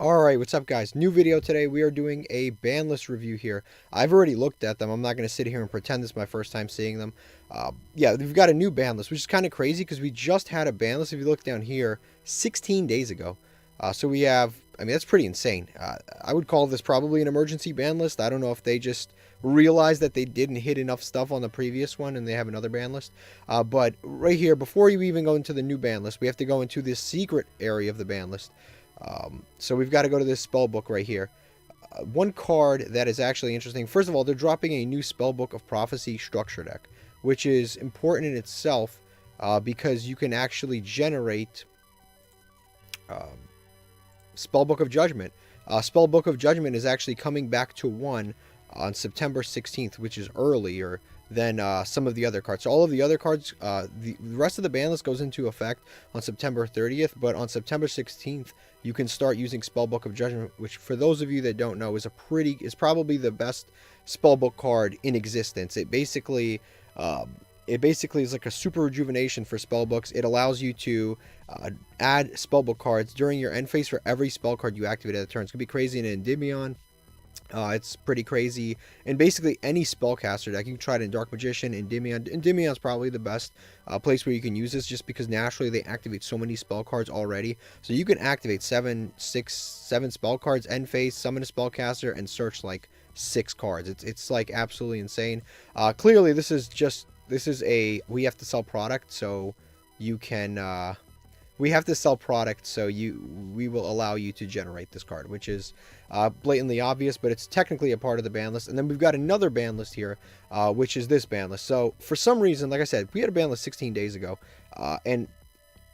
Alright, what's up guys? New video today. We are doing a ban list review here. I've already looked at them. I'm not going to sit here and pretend this is my first time seeing them. Yeah, we've got a new ban list, which is kind of crazy because we just had a ban list, if you look down here, 16 days ago. So we have, I mean, that's pretty insane. I would call this probably an emergency ban list. I don't know if they just realized that they didn't hit enough stuff on the previous one and they have another ban list. But right here, before you even go into the new ban list, we have to go into this secret area of the ban list. So we've got to go to this spell book right here. One card that is actually interesting. First of all, they're dropping a new Spellbook of Prophecy structure deck, which is important in itself because you can actually generate Spellbook of Judgment. Spellbook of Judgment is actually coming back to 1 on September 16th, which is earlier than some of the other cards. So all of the other cards, the rest of the ban list goes into effect on September 30th, but on September 16th, you can start using Spellbook of Judgment, which for those of you that don't know is probably the best spellbook card in existence. It basically is like a super rejuvenation for spellbooks. It allows you to add spellbook cards during your end phase for every spell card you activate at a turn. It's gonna be crazy in Endymion. It's pretty crazy. And basically any spellcaster deck, you can try it in Dark Magician, Endymion. Endymion's probably the best place where you can use this just because naturally they activate so many spell cards already. So you can activate 7 spell cards, end phase, summon a spellcaster, and search like 6 cards. It's like absolutely insane. Clearly this is a, we have to sell product so you can, we have to sell product so we will allow you to generate this card, which is blatantly obvious, but it's technically a part of the ban list. And then we've got another ban list here, which is this ban list. So for some reason, like I said, we had a ban list 16 days ago, and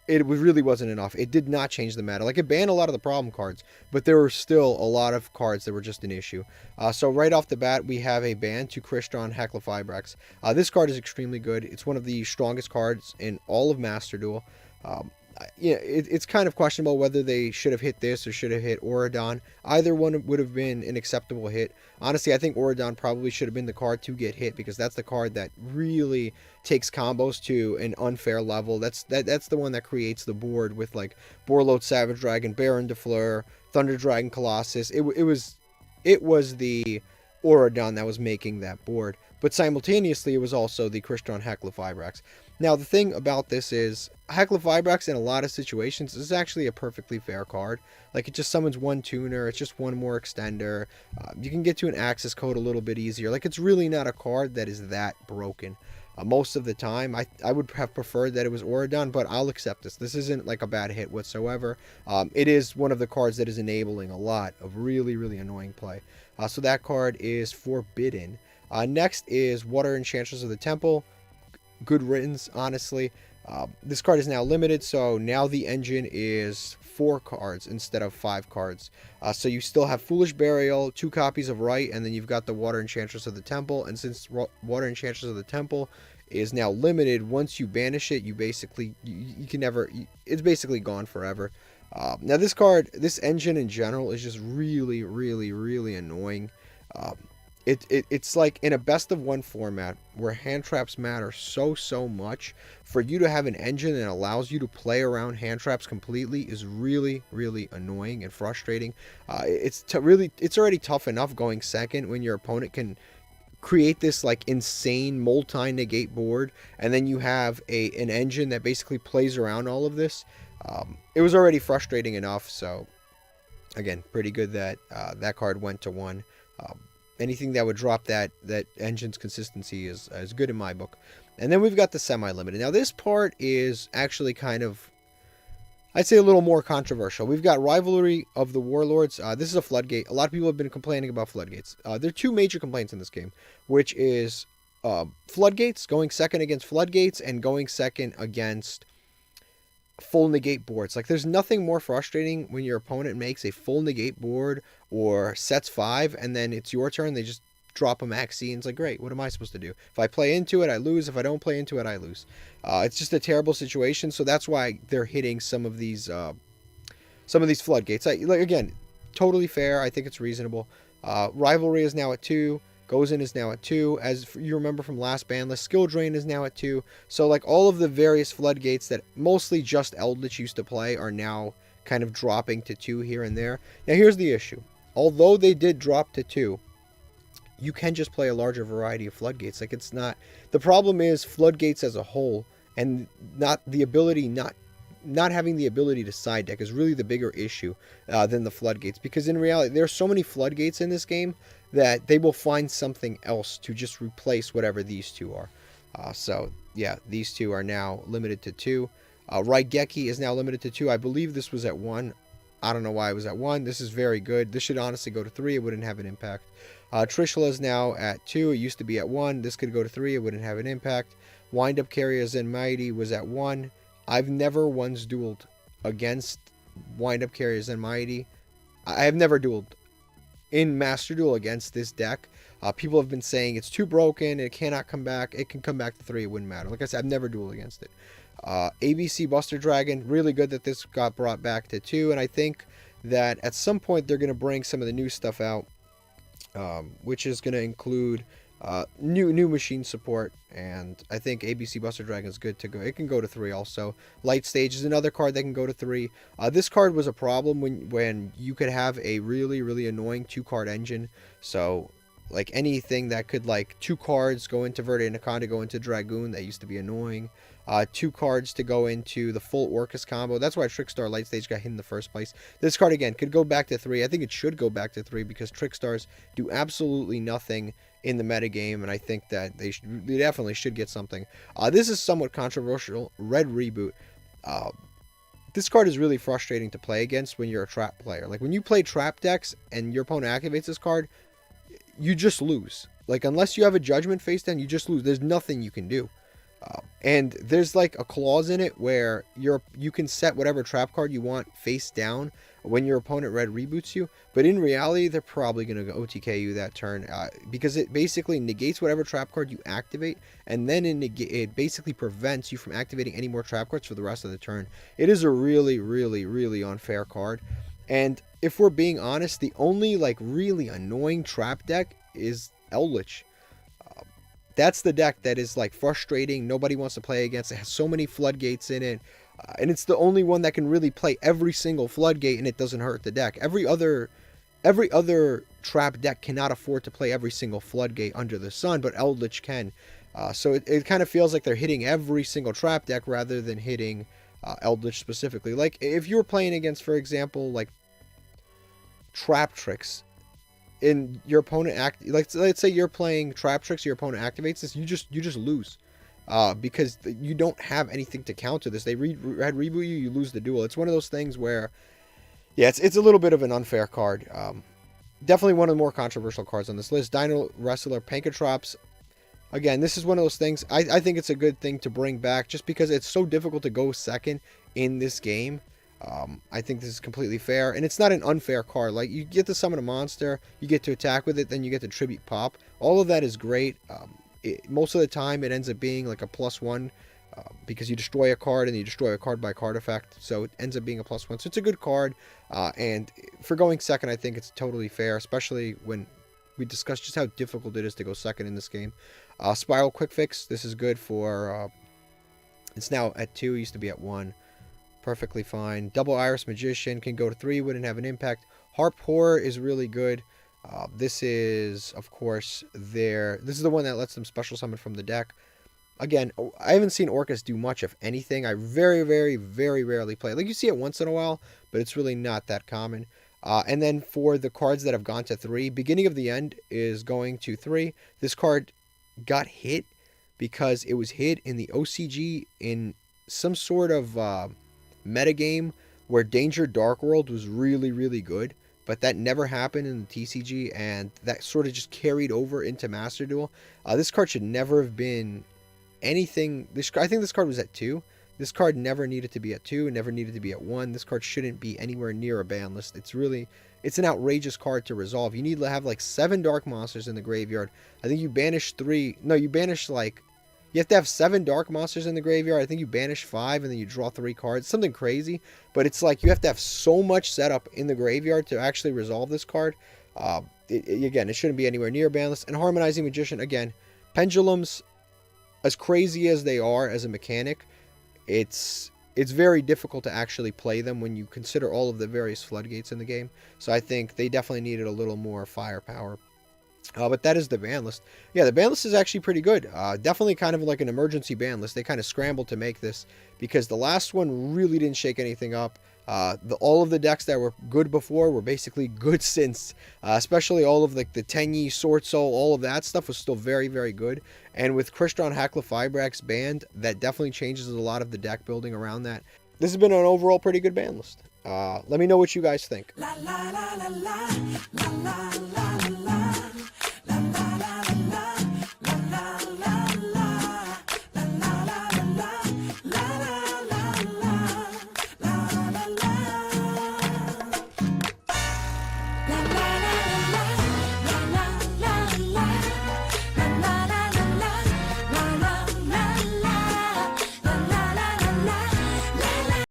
it really wasn't enough. It did not change the meta. Like, it banned a lot of the problem cards, but there were still a lot of cards that were just an issue. So right off the bat, we have a ban to Crystron Heclifebox. This card is extremely good. It's one of the strongest cards in all of Master Duel. Yeah, it's kind of questionable whether they should have hit this or should have hit Auradon. Either one would have been an acceptable hit. Honestly, I think Auradon probably should have been the card to get hit because that's the card that really takes combos to an unfair level. That's the one that creates the board with like Borload Savage Dragon, Baron de Fleur, Thunder Dragon Colossus. It was the Auradon that was making that board, but simultaneously it was also the Crystron Heclifebox. Now the thing about this is Heclifebox in a lot of situations is actually a perfectly fair card. Like, it just summons one tuner, it's just one more extender. You can get to an access code a little bit easier. Like, it's really not a card that is that broken. Most of the time, I would have preferred that it was Auradon, but I'll accept this. This isn't like a bad hit whatsoever. It is one of the cards that is enabling a lot of really, really annoying play. So that card is forbidden. Next is Water Enchanters of the Temple. Good riddance, honestly. This card is now limited, so now the engine is 4 cards instead of 5 cards. So you still have Foolish Burial, 2 copies of Right, and then you've got the Water Enchantress of the Temple. And since Water Enchantress of the Temple is now limited, once you banish it, you basically, you can never, it's basically gone forever. Now this card, this engine in general is just really, really, really annoying. It's like in a best of 1 format where hand traps matter so much. For you to have an engine that allows you to play around hand traps completely is really, really annoying and frustrating. It's already tough enough going second when your opponent can create this like insane multi-negate board, and then you have an engine that basically plays around all of this. It was already frustrating enough, so again, pretty good that that card went to 1. Anything that would drop that engine's consistency is good in my book. And then we've got the semi-limited. Now this part is actually kind of, I'd say, a little more controversial. We've got Rivalry of the Warlords. This is a floodgate. A lot of people have been complaining about floodgates. There are 2 major complaints in this game, which is floodgates, going second against floodgates, and going second against full negate boards. Like, there's nothing more frustrating when your opponent makes a full negate board or sets 5 and then it's your turn, they just drop a maxi and it's like, great, what am I supposed to do? If I play into it, I lose. If I don't play into it, I lose. It's just a terrible situation. So that's why they're hitting some of these floodgates. Like, again, totally fair. I think it's reasonable. Rivalry is now at 2. Gozen is now at 2. As you remember from last ban list, Skill Drain is now at 2. So like all of the various floodgates that mostly just Eldritch used to play are now kind of dropping to 2 here and there. Now here's the issue. Although they did drop to 2, you can just play a larger variety of floodgates. Like, it's not, the problem is floodgates as a whole, and not having the ability to side deck is really the bigger issue than the floodgates, because in reality there's so many floodgates in this game that they will find something else to just replace whatever these two are. So yeah, these two are now limited to 2. Raigeki is now limited to 2. I believe this was at 1. I don't know why it was at 1. This is very good. This should honestly go to 3. It wouldn't have an impact. Trishula is now at 2. It used to be at 1. This could go to 3. It wouldn't have an impact. Wind-Up Carrier Zen Mighty was at 1. I've never once dueled against Wind-Up Carrier Zen Mighty. I have never dueled in Master Duel against this deck. People have been saying it's too broken, it cannot come back. It can come back to 3, it wouldn't matter. Like I said, I've never dueled against it. ABC Buster Dragon, really good that this got brought back to 2, and I think that at some point they're going to bring some of the new stuff out, which is going to include new machine support, and I think ABC Buster Dragon is good to go. It can go to 3 also. Light Stage is another card that can go to 3. This card was a problem when you could have a really annoying 2-card engine. So like anything that could, like, 2 cards go into Verde Anaconda, go into Dragoon, that used to be annoying. 2 cards to go into the full Orcus combo. That's why Trickstar Light Stage got hit in the first place. This card, again, could go back to 3. I think it should go back to 3 because Trickstars do absolutely nothing in the metagame, and I think that they definitely should get something. This is somewhat controversial. Red Reboot. This card is really frustrating to play against when you're a trap player. Like, when you play trap decks and your opponent activates this card, you just lose. Like, unless you have a Judgment face down, you just lose. There's nothing you can do. And there's like a clause in it where you can set whatever trap card you want face down when your opponent red reboots you, but in reality they're probably going to OTK you that turn, because it basically negates whatever trap card you activate, and then it basically prevents you from activating any more trap cards for the rest of the turn. It is a really unfair card, and if we're being honest, the only like really annoying trap deck is Eldritch. That's the deck that is like frustrating. Nobody wants to play against. It has so many floodgates in it. And it's the only one that can really play every single floodgate and it doesn't hurt the deck. Every other trap deck cannot afford to play every single floodgate under the sun, but Eldritch can. So it kind of feels like they're hitting every single trap deck rather than hitting Eldritch specifically. Like if you were playing against, for example, like Trap Tricks, and your opponent let's say you're playing Trap Tricks, your opponent activates this, you just lose, because you don't have anything to counter this. They reboot you lose the duel. It's one of those things where, yeah, it's a little bit of an unfair card. Definitely one of the more controversial cards on this list. Dino Wrestler Pankatrops. Again, this is one of those things. I think it's a good thing to bring back just because it's so difficult to go second in this game. I think this is completely fair, and it's not an unfair card. Like, you get to summon a monster, you get to attack with it, then you get to tribute pop. All of that is great. Most of the time it ends up being like a +1, because you destroy a card and you destroy a card by card effect, so it ends up being a +1. So it's a good card, and for going second, I think it's totally fair, especially when we discussed just how difficult it is to go second in this game. Spiral Quick Fix, this is good for, it's now at 2, it used to be at 1. Perfectly fine. Double Iris Magician can go to 3, wouldn't have an impact. Harp Horror is really good. This is, of course, this is the one that lets them special summon from the deck. Again, I haven't seen Orcus do much of anything. I very rarely play. Like, you see it once in a while, but it's really not that common. And then for the cards that have gone to 3, Beginning of the End is going to 3. This card got hit because it was hit in the OCG in some sort of metagame where Danger Dark World was really good, but that never happened in the TCG, and that sort of just carried over into Master Duel. This card should never have been anything. I think this card was at 2. This card never needed to be at 2, never needed to be at 1. This card shouldn't be anywhere near a ban list. It's an outrageous card to resolve. You need to have like 7 dark monsters in the graveyard. I think you banish 3. No, you banish like, you have to have 7 dark monsters in the graveyard. I think you banish 5 and then you draw 3 cards. Something crazy. But it's like you have to have so much setup in the graveyard to actually resolve this card. Again, it shouldn't be anywhere near banless. And Harmonizing Magician, again, Pendulums, as crazy as they are as a mechanic, it's it's very difficult to actually play them when you consider all of the various floodgates in the game. So I think they definitely needed a little more firepower. But that is the ban list. Yeah, the ban list is actually pretty good. Definitely kind of like an emergency ban list. They kind of scrambled to make this because the last one really didn't shake anything up. All of the decks that were good before were basically good since. Especially all of the Tenyi, Sword Soul, all of that stuff was still very, very good. And with crystron halqifibrax banned, that definitely changes a lot of the deck building around that. This has been an overall pretty good ban list. Let me know what you guys think. La, la, la, la, la, la, la, la.